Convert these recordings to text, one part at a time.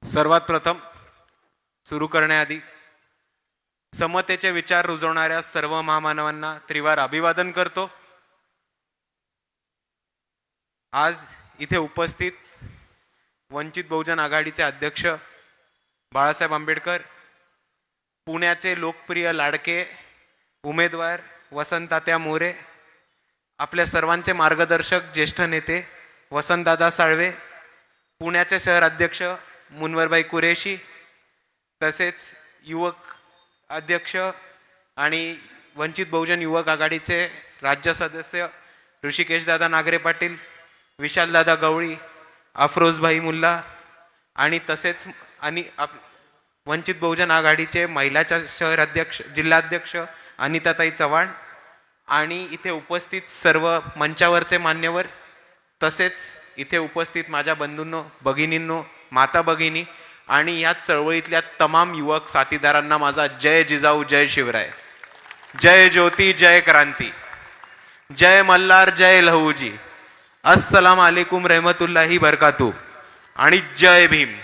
सर्वात प्रथम सुरू करण्याआधी समतेचे विचार रुजवणाऱ्या सर्व महामानवांना त्रिवार अभिवादन करतो। आज इथे उपस्थित वंचित बहुजन आघाडीचे अध्यक्ष बाळासाहेब आंबेडकर, पुण्याचे लोकप्रिय लाडके उमेदवार वसंततात्या मोरे, आपल्या सर्वांचे मार्गदर्शक ज्येष्ठ नेते वसंतदादा साळवे, पुण्याचे शहर अध्यक्ष मुनवरबाई कुरेशी, तसेच युवक अध्यक्ष आणि वंचित बहुजन युवक आघाडीचे राज्य सदस्य ऋषिकेशदादा नागरे पाटील, विशालदादा गवळी, अफरोजभाई मुल्ला आणि तसेच वंचित बहुजन आघाडीचे महिलाच्या शहर अध्यक्ष जिल्हाध्यक्ष अनिताताई चव्हाण आणि इथे उपस्थित सर्व मंचावरचे मान्यवर, तसेच इथे उपस्थित माझ्या बंधूंनो, भगिनींनो, माता भगिनी आणि या चळवळीतल्या तमाम युवक साथीदारांना माझा जय जिजाऊ, जय शिवराय, जय ज्योती, जय क्रांती, जय मल्हार, जय लहूजी, अस्सलाम अलैकुम रहमतुल्लाही बरकातू आणि जय भीम।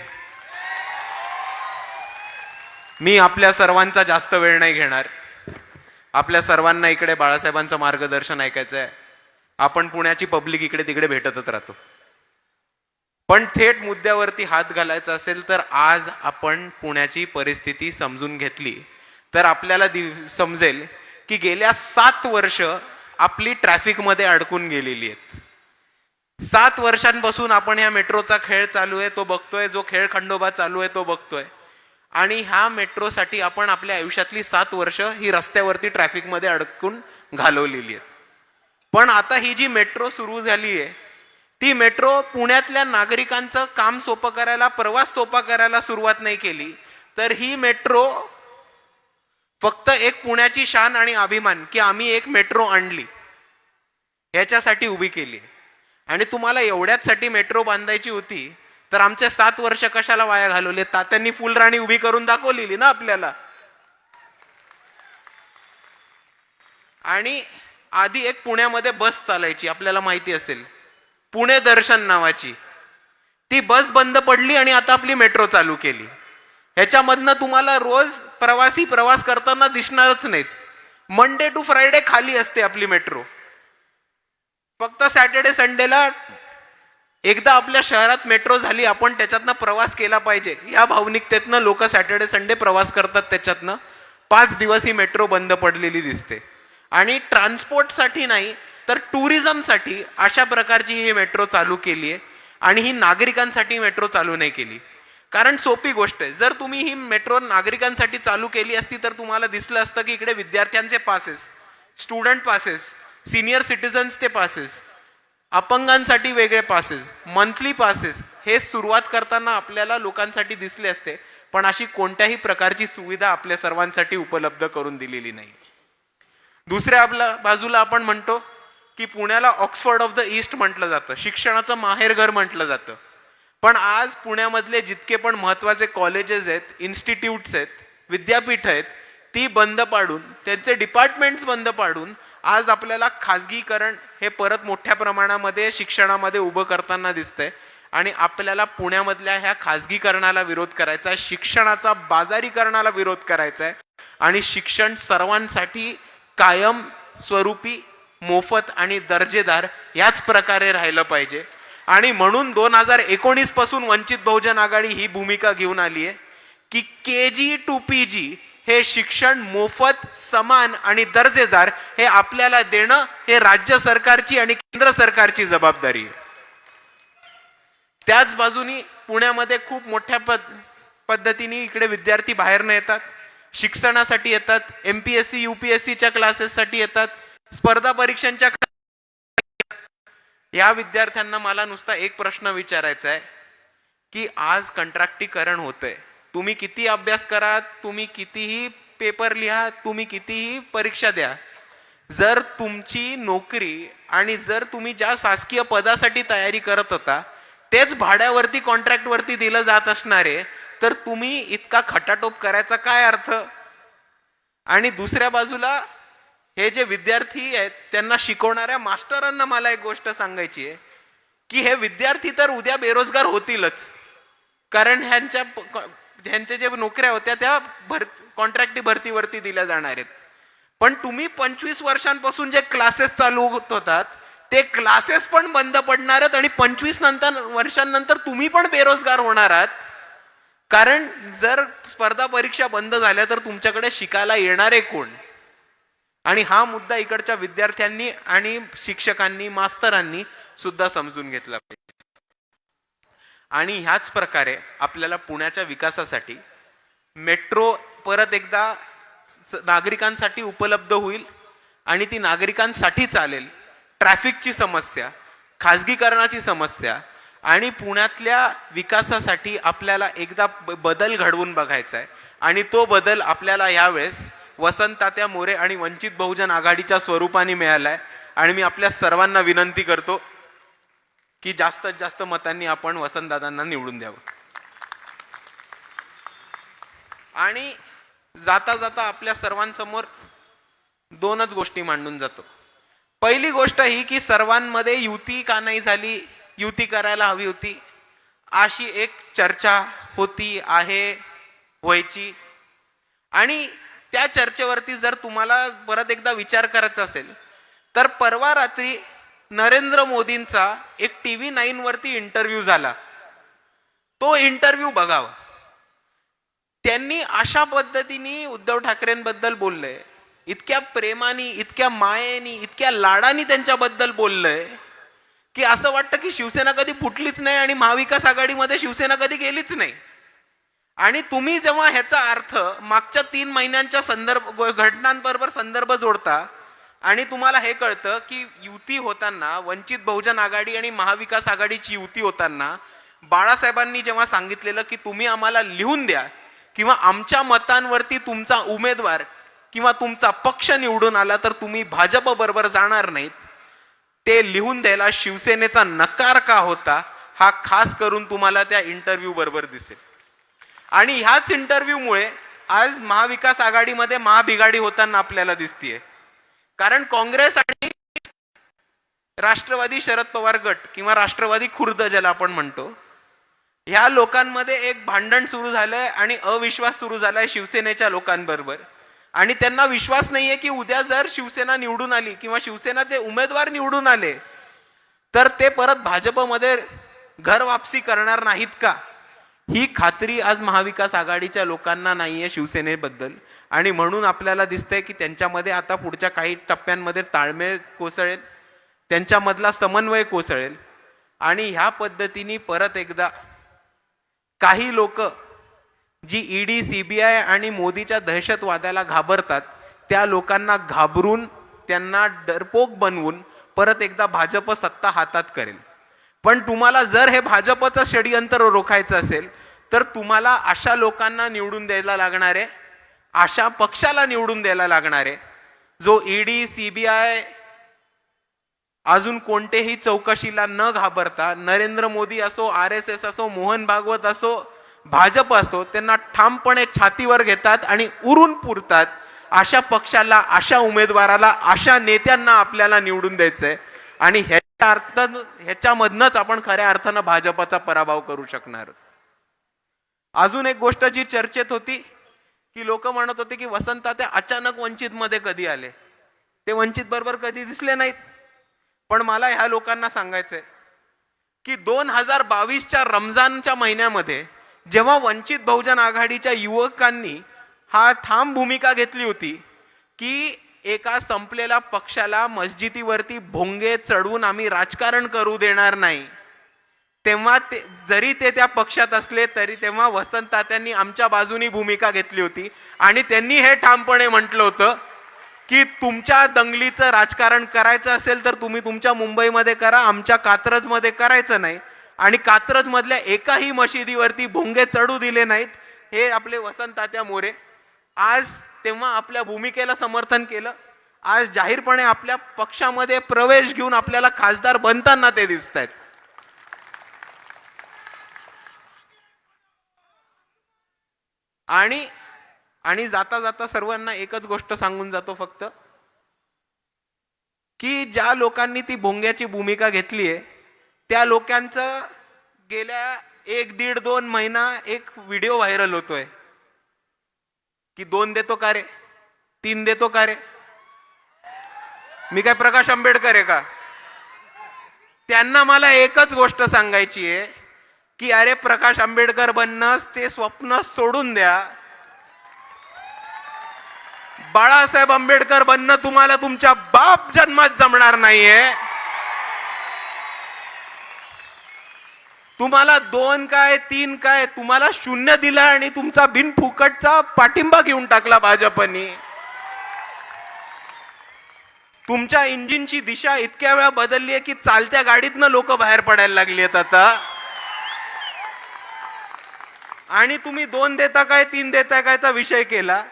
मी आपल्या सर्वांचा जास्त वेळ नाही घेणार। आपल्या सर्वांना इकडे बाळासाहेबांचं मार्गदर्शन ऐकायचं आहे। आपण पुण्याची पब्लिक इकडे तिकडे भेटतच राहतो, पण थेट मुद्द्यावरती हात घालायचा असेल तर आज आपण पुण्याची परिस्थिती समजून घेतली तर आपल्याला समजेल की गेल्या 7 वर्ष आपली ट्रॅफिकमध्ये अडकून गेलेली आहेत। 7 वर्षांपासून आपण ह्या मेट्रोचा खेळ चालू आहे तो बघतोय, जो खेळ खंडोबा चालू आहे तो बघतोय, आणि ह्या मेट्रोसाठी आपण आपल्या आयुष्यातली 7 वर्ष ही रस्त्यावरती ट्रॅफिकमध्ये अडकून घालवलेली आहेत। पण आता ही जी मेट्रो सुरू झाली आहे ती मेट्रो पुण्यातल्या नागरिकांचं काम सोपं करायला, प्रवास सोपा करायला सुरुवात नाही केली, तर ही मेट्रो फक्त एक पुण्याची शान आणि अभिमान की आम्ही एक मेट्रो आणली याच्यासाठी उभी केली। आणि तुम्हाला एवढ्याचसाठी मेट्रो बांधायची होती तर आमचे 7 वर्ष कशाला वाया घालवले? तात्यांनी फुलराणी उभी करून दाखवलेली ना आपल्याला। आणि आधी एक पुण्यामध्ये बस चालायची, आपल्याला माहिती असेल, पुणे दर्शन नावाची, ती बस बंद पडली आणि आता आपली मेट्रो चालू केली। ह्याच्यामधनं तुम्हाला रोज प्रवासी प्रवास करताना दिसणारच नाहीत। मंडे टू फ्रायडे खाली असते आपली मेट्रो, फक्त सॅटर्डे संडेला एकदा आपल्या शहरात मेट्रो झाली, आपण त्याच्यातनं प्रवास केला पाहिजे या भावनिकतेतनं लोक सॅटर्डे संडे प्रवास करतात, त्याच्यातनं 5 दिवस ही मेट्रो बंद पडलेली दिसते। आणि ट्रान्सपोर्टसाठी नाही तर टुरिझमसाठी अशा प्रकारची ही मेट्रो चालू केली आहे, आणि ही नागरिकांसाठी मेट्रो चालू नाही केली। कारण सोपी गोष्ट आहे, जर तुम्ही ही मेट्रो नागरिकांसाठी चालू केली असती तर तुम्हाला दिसलं असतं की इकडे विद्यार्थ्यांचे पासेस, स्टुडंट पासेस, सिनियर सिटीजन्सचे पासेस, अपंगांसाठी वेगळे पासेस, मंथली पासेस हे सुरुवात करताना आपल्याला लोकांसाठी दिसले असते, पण अशी कोणत्याही प्रकारची सुविधा आपल्या सर्वांसाठी उपलब्ध करून दिलेली नाही। दुसऱ्या बाजूला आपण म्हणतो की पुण्याला ऑक्सफर्ड ऑफ द ईस्ट म्हटलं जातं, शिक्षणाचं माहेरघर म्हटलं जातं, पण आज पुण्यामधले जितके पण महत्वाचे कॉलेजेस आहेत, इन्स्टिट्यूट्स आहेत, विद्यापीठ आहेत, ती बंद पाडून, त्यांचे डिपार्टमेंट्स बंद पाडून आज आपल्याला खाजगीकरण हे परत मोठ्या प्रमाणामध्ये शिक्षणामध्ये उभं करताना दिसतंय। आणि आपल्याला पुण्यामधल्या ह्या खाजगीकरणाला विरोध करायचा आहे, शिक्षणाचा बाजारीकरणाला विरोध करायचा आहे, आणि शिक्षण सर्वांसाठी कायम स्वरूपी, मोफत आणि दर्जेदार याच प्रकारे राहिलं पाहिजे। आणि म्हणून 2019 पासून वंचित बहुजन आघाडी ही भूमिका घेऊन आली आहे की KG to PG हे शिक्षण मोफत, समान आणि दर्जेदार हे आपल्याला देणं हे राज्य सरकारची आणि केंद्र सरकारची जबाबदारी आहे। त्याच बाजूनी पुण्यामध्ये खूप मोठ्या पद्धतीने इकडे विद्यार्थी बाहेरनं येतात, शिक्षणासाठी येतात, MPSC UPSCच्या क्लासेससाठी येतात, स्पर्धा परीक्षांच्या। या विद्यार्थ्यांना मला नुसता एक प्रश्न विचारायचा आहे की आज कंत्राटीकरण होतंय, तुम्ही किती अभ्यास करा, तुम्ही कितीही पेपर लिहा, तुम्ही कितीही परीक्षा द्या, जर तुमची नोकरी आणि जर तुम्ही ज्या शासकीय पदासाठी तयारी करत होता तेच भाड्यावरती, कॉन्ट्रॅक्टवरती दिलं जात असणारे, तर तुम्ही इतका खटाटोप करायचा काय अर्थ? आणि दुसऱ्या बाजूला हे जे विद्यार्थी आहेत त्यांना शिकवणाऱ्या मास्टरांना मला एक गोष्ट सांगायची आहे की हे विद्यार्थी तर उद्या बेरोजगार होतीलच, कारण ह्यांच्या जे नोकऱ्या होत्या त्या कॉन्ट्रॅक्टी भरतीवरती दिल्या जाणार आहेत. पण तुम्ही 25 वर्षांपासून जे क्लासेस चालू होतात ते क्लासेस पण बंद पडणार आहेत आणि 25 वर्षांनंतर तुम्ही पण बेरोजगार होणार आहात. कारण जर स्पर्धा परीक्षा बंद झाल्या तर तुमच्याकडे शिकायला येणारे कोण? आणि हा मुद्दा इकडच्या विद्यार्थ्यांनी आणि शिक्षकांनी मास्तरांनी सुद्धा समजून घेतला पाहिजे. आणि ह्याच प्रकारे आपल्याला पुण्याच्या विकासासाठी मेट्रो परत एकदा नागरिकांसाठी उपलब्ध होईल आणि ती नागरिकांसाठी चालेल. ट्रॅफिकची समस्या, खाजगीकरणाची समस्या आणि पुण्यातल्या विकासासाठी आपल्याला एकदा बदल घडवून बघायचा आहे. आणि तो बदल आपल्याला यावेळेस वसंततात्या मोरे आणि वंचित बहुजन आघाडीच्या स्वरूपाने मिळालाय. आणि मी आपल्या सर्वांना विनंती करतो की जास्तीत जास्त मतांनी आपण वसंतदादांना निवडून द्यावं. आणि जाता जाता आपल्या सर्वांसमोर दोनच गोष्टी मांडून जातो. पहिली गोष्ट ही की सर्वांमध्ये युती का नाही झाली, युती करायला हवी होती अशी एक चर्चा होती, आहे, व्हायची. आणि त्या चर्चेवरती जर तुम्हाला परत एकदा विचार करायचा असेल तर परवा रात्री नरेंद्र मोदींचा एक TV9 वरती इंटरव्ह्यू झाला. तो इंटरव्ह्यू बघावा. त्यांनी अशा पद्धतीने उद्धव ठाकरेंबद्दल बोललंय, इतक्या प्रेमाने, इतक्या मायेने, इतक्या लाडाने त्यांच्याबद्दल बोललंय की असं वाटतं की शिवसेना कधी फुटलीच नाही आणि महाविकास आघाडीमध्ये शिवसेना कधी गेलीच नाही. आणि तुम्ही जेव्हा ह्याचा अर्थ मागच्या 3 महिन्यांच्या घटनांबरोबर संदर्भ जोडता आणि तुम्हाला हे कळतं की युती होताना, वंचित बहुजन आघाडी आणि महाविकास आघाडीची युती होताना बाळासाहेबांनी जेव्हा सांगितलेलं की तुम्ही आम्हाला लिहून द्या किंवा आमच्या मतांवरती तुमचा उमेदवार किंवा तुमचा पक्ष निवडून आला तर तुम्ही भाजप बरोबर जाणार नाहीत, ते लिहून द्यायला शिवसेनेचा नकार का होता हा खास करून तुम्हाला त्या इंटरव्ह्यू बरोबर दिसेल. आणि ह्याच इंटरव्ह्यूमुळे आज महाविकास आघाडीमध्ये महाबिघाडी होताना आपल्याला दिसतीये. कारण काँग्रेस आणि राष्ट्रवादी शरद पवार गट किंवा राष्ट्रवादी खुर्द ज्याला आपण म्हणतो, ह्या लोकांमध्ये एक भांडण सुरू झालंय आणि अविश्वास सुरू झालाय शिवसेनेच्या लोकांबरोबर. आणि त्यांना विश्वास नाहीये की उद्या जर शिवसेना निवडून आली किंवा शिवसेनाचे उमेदवार निवडून आले तर ते परत भाजपमध्ये घर वापसी करणार नाहीत का, ही खात्री आज महाविकास आघाडीच्या लोकांना नाहीये शिवसेनेबद्दल. आणि म्हणून आपल्याला दिसतंय की त्यांच्यामध्ये आता पुढच्या काही टप्प्यांमध्ये ताळमेळ कोसळेल, त्यांच्यामधला समन्वय कोसळेल. आणि ह्या पद्धतीने परत एकदा काही लोक जी ईडी, CBI आणि मोदीच्या दहशतवादाला घाबरतात त्या लोकांना घाबरून, त्यांना डरपोक बनवून परत एकदा भाजप सत्ता हातात करेल. पण तुम्हाला जर हे भाजपचं षडयंत्र रोखायचं असेल तर तुम्हाला अशा लोकांना निवडून द्यायला लागणार आहे, अशा पक्षाला निवडून द्यायला लागणार आहे जो ईडी, CBI अजून कोणतेही चौकशीला न घाबरता, नरेंद्र मोदी असो, RSS असो, मोहन भागवत असो, भाजप असो, त्यांना ठामपणे छातीवर घेतात आणि उरून पुरतात. अशा पक्षाला, अशा उमेदवाराला, अशा नेत्यांना आपल्याला निवडून द्यायचंय. आणि ह्याच्यामधनच आपण खऱ्या अर्थानं भाजपचा पराभव करू शकणार. अजून एक गोष्ट जी चर्चेत होती की लोक म्हणत होते की वसंततात्या अचानक वंचित मध्ये कधी आले, ते वंचित बरोबर कधी दिसले नाहीत. पण मला ह्या लोकांना सांगायचंय की 2022च्या रमजानच्या महिन्यामध्ये जेव्हा वंचित बहुजन आघाडीच्या युवकांनी हा ठाम भूमिका घेतली होती की एका संपलेल्या पक्षाला मस्जिदीवरती भोंगे चढवून आम्ही राजकारण करू देणार नाही, तेव्हा जरी ते त्या पक्षात असले तरी तेव्हा वसंततात्यांनी आमच्या बाजूनी भूमिका घेतली होती. आणि त्यांनी हे ठामपणे म्हटलं होतं की तुमच्या दंगलीचं राजकारण करायचं असेल तर तुम्ही तुमच्या मुंबईमध्ये करा, आमच्या कात्रजमध्ये करायचं नाही. आणि कात्रज मधल्या एकाही मशिदीवरती भोंगे चढू दिले नाहीत. हे आपले वसंततात्या मोरे आज तेव्हा आपल्या भूमिकेला समर्थन केलं, आज जाहीरपणे आपल्या पक्षामध्ये प्रवेश घेऊन आपल्याला खासदार बनताना ते दिसत आहेत. आणि जाता जाता सर्वांना एकच गोष्ट सांगून जातो फक्त की ज्या लोकांनी ती भोंग्याची भूमिका घेतलीये त्या लोकांचं गेल्या 1-1.5-2 महिना एक व्हिडिओ व्हायरल होतोय की 2 देतो का रे, 3 देतो का रे. मी काय प्रकाश आंबेडकर आहे का? त्यांना मला एकच गोष्ट सांगायची आहे की अरे प्रकाश आंबेडकर बनणं ते स्वप्न सोडून द्या. बाळासाहेब आंबेडकर बनणं तुम्हाला तुमच्या बाप जन्मात जमणार नाहीये. तुम्हाला 2 काय 3 काय, तुम्हाला 0 दिला आणि तुमचा बिनफुकटचा पाठिंबा घेऊन टाकला भाजपनी. तुमच्या इंजिनची दिशा इतक्या वेळा बदलली आहे की चालत्या गाडीतनं लोक बाहेर पडायला लागली आहेत आता. आणि तुम्ही 2 देता काय 3 देता कायचा विषय केला.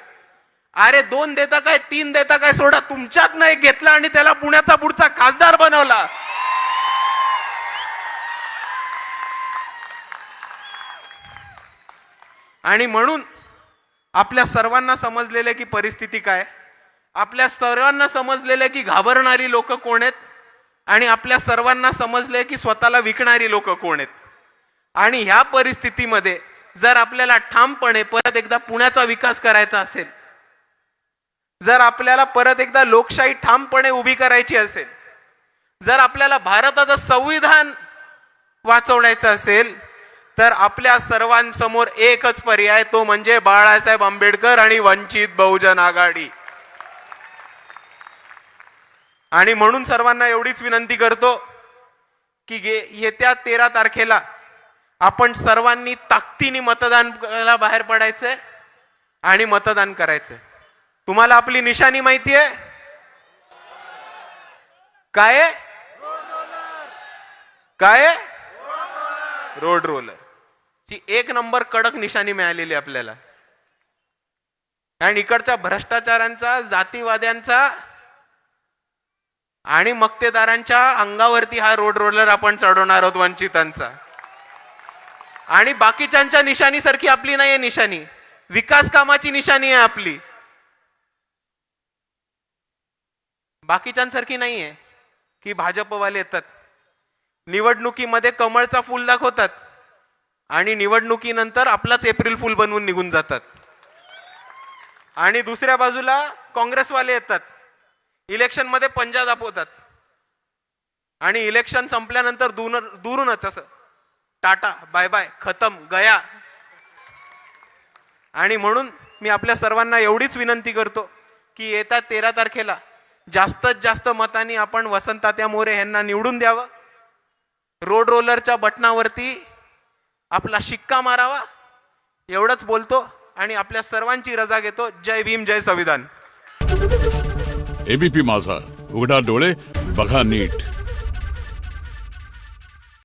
अरे 2 देता काय 3 देता काय सोडा, तुमच्यात नाही घेतला आणि त्याला पुण्याचा पुढचा खासदार बनवला. आणि म्हणून आपल्या सर्वांना समजलेलं की परिस्थिती काय, आपल्या सर्वांना समजलेलं की घाबरणारी लोक कोण आहेत, आणि आपल्या सर्वांना समजलंय की स्वतःला विकणारी लोक कोण आहेत. आणि ह्या परिस्थितीमध्ये जर आपल्याला ठामपणे परत एकदा पुण्याचा विकास करायचा असेल, जर आपल्याला परत एकदा लोकशाही ठामपणे उभी करायची असेल, जर आपल्याला भारताचं संविधान वाचवण्याचं असेल, तर आपल्या सर्वांसमोर एकच पर्याय, तो म्हणजे बाळासाहेब आंबेडकर आणि वंचित बहुजन आघाडी. आणि म्हणून सर्वांना एवढीच विनंती करतो की येत्या 13 तारखेला आपण सर्वांनी ताकदीने मतदानाला बाहेर पडायचंय आणि मतदान करायचंय. तुम्हाला आपली निशाणी माहिती आहे काय? काय? Road roller. ती 1 नंबर कडक निशाणी मिळालेली आपल्याला. आणि इकडच्या भ्रष्टाचारांचा, जातीवाद्यांचा आणि मक्तेदारांच्या अंगावरती हा रोड रोलर आपण चढवणार आहोत, वंचितांचा. आणि बाकीच्यांच्या निशाणी सारखी आपली नाहीये निशाणी, विकास कामाची निशाणी आहे आपली, बाकीच्यांसारखी नाहीये की भाजपवाले येतात निवडणुकीमध्ये कमळचा फूल दाखवतात आणि निवडणुकीनंतर आपलाच एप्रिल फूल बनवून निघून जातात. आणि दुसऱ्या बाजूला काँग्रेसवाले येतात, इलेक्शन मध्ये पंजा दाखवतात आणि इलेक्शन संपल्यानंतर दूरूनच असं टाटा बाय बाय खतम गया. आणि म्हणून मी आपल्या सर्वांना एवढीच विनंती करतो की येत्या 13 तारखेला जास्तीत जास्त मतांनी आपण वसंततात्या मोरे यांना निवडून द्यावं, रोड रोलरच्या बटनावरती आपला शिक्का मारावा. एवढंच बोलतो आणि आपल्या सर्वांची रजा घेतो. जय भीम, जय संविधान. एबीपी माझा, उघडा डोळे बघा नीट.